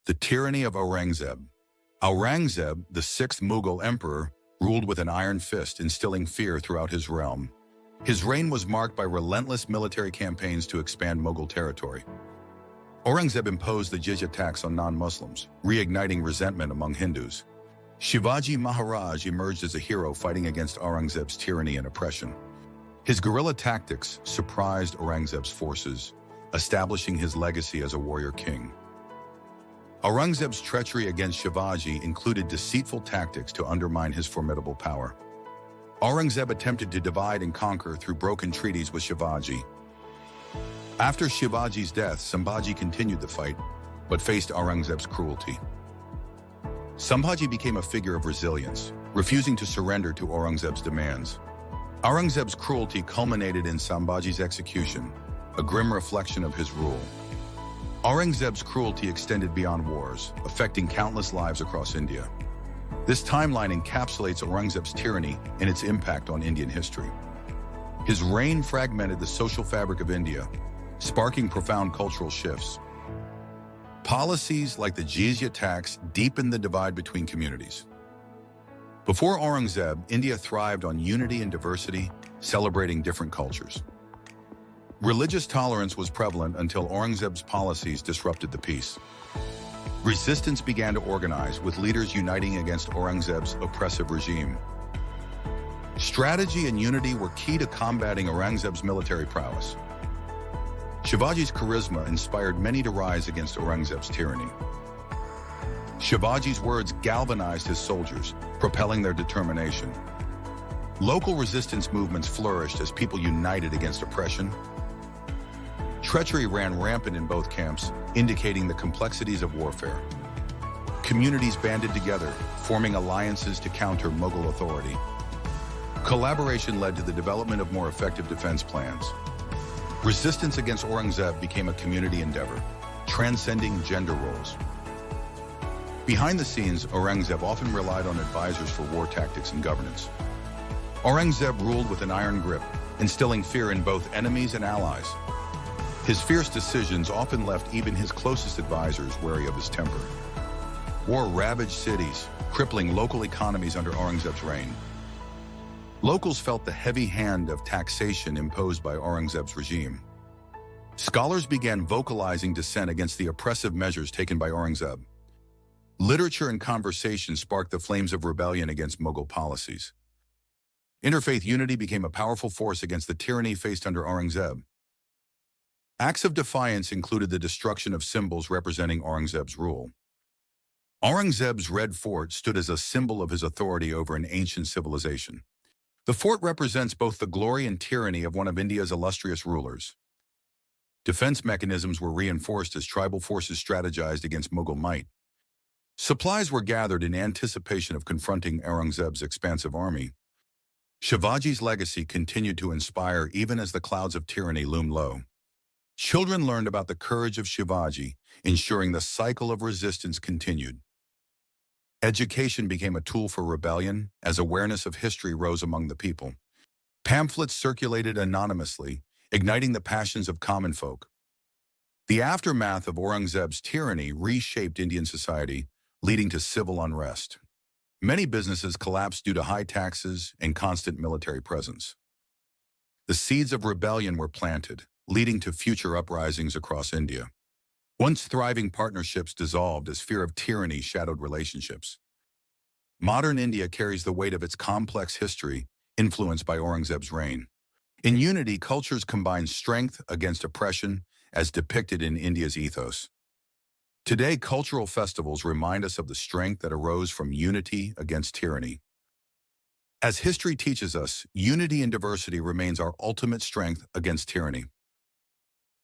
The Tyranny of Aurangzeb. Aurangzeb, the sixth Mughal emperor, ruled with an iron fist, instilling fear throughout his realm. His reign was marked by relentless military campaigns to expand Mughal territory. Aurangzeb imposed the jizya tax on non-Muslims, reigniting resentment among Hindus. Shivajimaharaj emerged as a hero fighting against Aurangzeb's tyranny and oppression. His guerrilla tactics surprised Aurangzeb's forces, establishing his legacy as a warrior king. Aurangzeb's treachery against Shivaji included deceitful tactics to undermine his formidable power. Aurangzeb attempted to divide and conquer through broken treaties with Shivaji. After Shivaji's death, Sambhaji continued the fight, but faced Aurangzeb's cruelty. Sambhaji became a figure of resilience, refusing to surrender to Aurangzeb's demands. Aurangzeb's cruelty culminated in Sambhaji's execution, a grim reflection of his rule. Aurangzeb's cruelty extended beyond wars, affecting countless lives across India. This timeline encapsulates Aurangzeb's tyranny and its impact on Indian history. His reign fragmented the social fabric of India, sparking profound cultural shifts. Policies like the jizya tax deepened the divide between communities. Before Aurangzeb, India thrived on unity and diversity, celebrating different cultures. Religious tolerance was prevalent until Aurangzeb's policies disrupted the peace. Resistance began to organize, with leaders uniting against Aurangzeb's oppressive regime. Strategy and unity were key to combating Aurangzeb's military prowess. Shivaji's charisma inspired many to rise against Aurangzeb's tyranny. Shivaji's words galvanized his soldiers, propelling their determination. Local resistance movements flourished as people united against oppression. Treachery ran rampant in both camps, indicating the complexities of warfare. Communities banded together, forming alliances to counter Mughal authority. Collaboration led to the development of more effective defense plans. Resistance against Aurangzeb became a community endeavor, transcending gender roles. Behind the scenes, Aurangzeb often relied on advisors for war tactics and governance. Aurangzeb ruled with an iron grip, instilling fear in both enemies and allies. His fierce decisions often left even his closest advisors wary of his temper. War ravaged cities, crippling local economies under Aurangzeb's reign. Locals felt the heavy hand of taxation imposed by Aurangzeb's regime. Scholars began vocalizing dissent against the oppressive measures taken by Aurangzeb. Literature and conversation sparked the flames of rebellion against Mughal policies. Interfaith unity became a powerful force against the tyranny faced under Aurangzeb. Acts of defiance included the destruction of symbols representing Aurangzeb's rule. Aurangzeb's Red Fort stood as a symbol of his authority over an ancient civilization. The fort represents both the glory and tyranny of one of India's illustrious rulers. Defense mechanisms were reinforced as tribal forces strategized against Mughal might. Supplies were gathered in anticipation of confronting Aurangzeb's expansive army. Shivaji's legacy continued to inspire even as the clouds of tyranny loomed low. Children learned about the courage of Shivaji, ensuring the cycle of resistance continued. Education became a tool for rebellion as awareness of history rose among the people. Pamphlets circulated anonymously, igniting the passions of common folk. The aftermath of Aurangzeb's tyranny reshaped Indian society, leading to civil unrest. Many businesses collapsed due to high taxes and constant military presence. The seeds of rebellion were planted, leading to future uprisings across India. Once thriving partnerships dissolved as fear of tyranny shadowed relationships. Modern India carries the weight of its complex history, influenced by Aurangzeb's reign. In unity, cultures combine strength against oppression, as depicted in India's ethos. Today, cultural festivals remind us of the strength that arose from unity against tyranny. As history teaches us, unity and diversity remains our ultimate strength against tyranny.